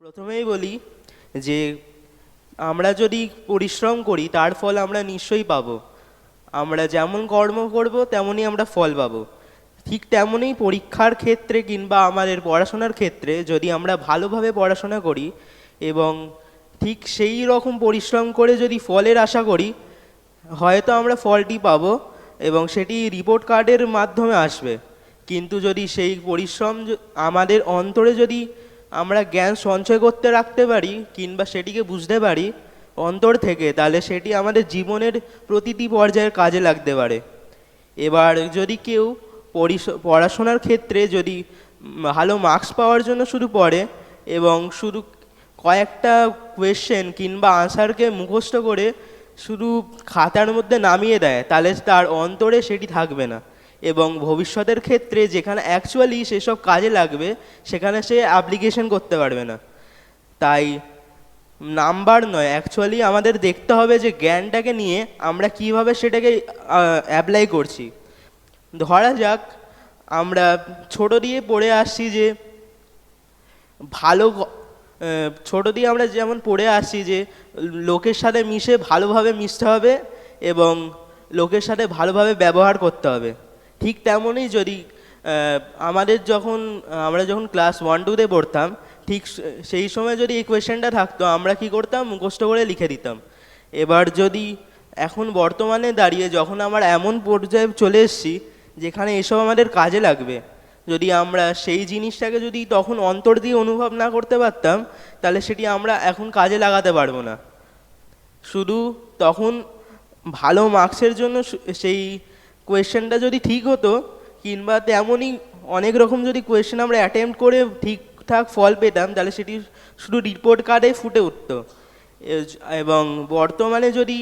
প্রথমেই বলি যে আমরা যদি পরিশ্রম করি তার ফল আমরা নিশ্চয়ই পাবো। আমরা যেমন কর্ম করব তেমনই আমরা ফল পাবো। ঠিক তেমনই পরীক্ষার ক্ষেত্রে কিংবা আমাদের পড়াশোনার ক্ষেত্রে যদি আমরা ভালোভাবে পড়াশোনা করি এবং ঠিক সেই রকম পরিশ্রম করে যদি ফলের আশা করি, হয়তো আমরা ফলটি পাবো এবং সেটি রিপোর্ট কার্ডের মাধ্যমে আসবে। কিন্তু যদি সেই পরিশ্রম আমাদের অন্তরে যদি আমরা জ্ঞান সঞ্চয় করতে রাখতে পারি কিংবা সেটিকে বুঝতে পারি অন্তর থেকে, তাহলে সেটি আমাদের জীবনের প্রতিটি পর্যায়ের কাজে লাগতে পারে। এবার যদি কেউ পড়াশোনার ক্ষেত্রে যদি ভালো মার্কস পাওয়ার জন্য শুধু পড়ে এবং শুধু কয়েকটা কোয়েশ্চেন কিংবা আনসারকে মুখস্থ করে শুধু খাতার মধ্যে নামিয়ে দেয়, তাহলে তার অন্তরে সেটি থাকবে না এবং ভবিষ্যতের ক্ষেত্রে যেখানে অ্যাকচুয়ালি সেসব কাজে লাগবে সেখানে সে অ্যাপ্লিকেশন করতে পারবে না। তাই নাম্বার নয়, অ্যাকচুয়ালি আমাদের দেখতে হবে যে জ্ঞানটাকে নিয়ে আমরা কিভাবে সেটাকে অ্যাপ্লাই করছি। ধরা যাক আমরা ছোট দিয়ে পড়ে আসছি যে ভালো ছোট দিয়ে আমরা যেমন পড়ে আসছি যে লোকের সাথে মিশে ভালোভাবে মিশতে হবে এবং লোকের সাথে ভালোভাবে ব্যবহার করতে হবে। ঠিক তেমনই যদি আমরা যখন ক্লাস 1-2-তে পড়তাম, ঠিক সেই সময় যদি এই কোয়েশ্চেনটা থাকতো, আমরা কি করতাম, মুখস্থ করে লিখে দিতাম। এবার যদি এখন বর্তমানে দাঁড়িয়ে যখন আমরা এমন পর্যায়ে চলে এসেছি যেখানে এসব আমাদের কাজে লাগবে, যদি আমরা সেই জিনিসটাকে যদি তখন অন্তর দিয়ে অনুভব না করতে পারতাম, তাহলে সেটি আমরা এখন কাজে লাগাতে পারবো না। শুধু তখন ভালো মার্কসের জন্য সেই কোয়েশ্চেনটা যদি ঠিক হতো কিংবা তেমনই অনেক রকম যদি কোয়েশ্চেন আমরা অ্যাটেম্প্ট করে ঠিকঠাক ফল পেতাম, তাহলে সেটি শুধু রিপোর্ট কার্ডে ফুটে উঠতো। এবং বর্তমানে যদি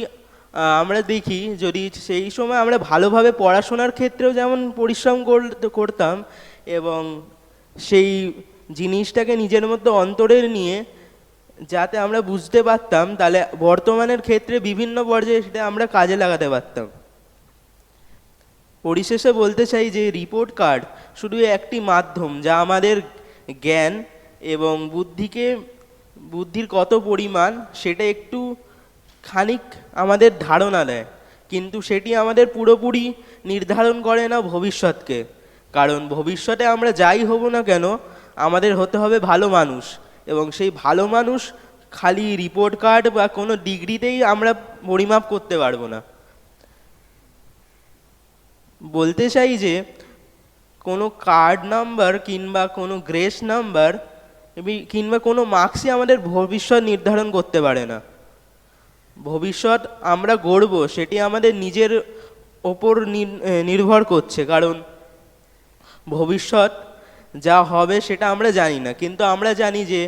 আমরা দেখি, যদি সেই সময় আমরা ভালোভাবে পড়াশোনার ক্ষেত্রেও যেমন পরিশ্রম করতাম এবং সেই জিনিসটাকে নিজের মধ্যে অন্তরের নিয়ে যাতে আমরা বুঝতে পারতাম, তাহলে বর্তমানের ক্ষেত্রে বিভিন্ন পর্যায়ে সেটা আমরা কাজে লাগাতে পারতাম। পরিশেষে বলতে চাই যে রিপোর্ট কার্ড শুধু একটি মাধ্যম যা আমাদের জ্ঞান এবং বুদ্ধির কত পরিমাণ সেটা একটু খানিক আমাদের ধারণা দেয়, কিন্তু সেটি আমাদের পুরোপুরি নির্ধারণ করে না ভবিষ্যৎকে। কারণ ভবিষ্যতে আমরা যাই হব না কেন, আমাদের হতে হবে ভালো মানুষ, এবং সেই ভালো মানুষ খালি রিপোর্ট কার্ড বা কোনো ডিগ্রিতেই আমরা পরিমাপ করতে পারবো না। বলতে চাই যে কোনো কার্ড নাম্বার কিংবা কোনো গ্রেস নাম্বার কিংবা কোনো মার্কসই আমাদের ভবিষ্যৎ নির্ধারণ করতে পারে না। ভবিষ্যৎ আমরা গড়ব সেটি আমাদের নিজের ওপর নির্ভর করছে, কারণ ভবিষ্যৎ যা হবে সেটা আমরা জানি না, কিন্তু আমরা জানি যে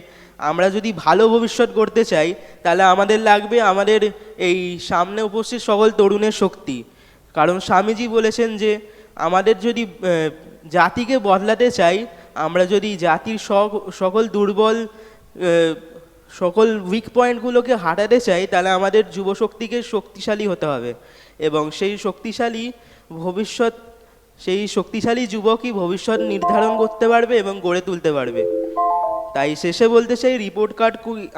আমরা যদি ভালো ভবিষ্যৎ গড়তে চাই তাহলে আমাদের লাগবে আমাদের এই সামনে উপস্থিত সকল তরুণের শক্তি। কারণ স্বামীজি বলেছেন যে আমাদের যদি জাতিকে বদলাতে চাই, আমরা যদি জাতির সকল দুর্বল সকল উইক পয়েন্টগুলোকে হাঁটাতে চাই, তাহলে আমাদের যুবশক্তিকে শক্তিশালী হতে হবে এবং সেই শক্তিশালী যুবকই ভবিষ্যৎ নির্ধারণ করতে পারবে এবং গড়ে তুলতে পারবে। তাই শেষে বলতে চাই, রিপোর্ট কার্ড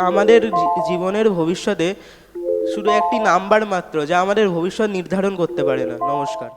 আমাদের জীবনের ভবিষ্যতে শুধু একটি নাম্বার মাত্র, যা আমাদের ভবিষ্যৎ নির্ধারণ করতে পারে না। নমস্কার।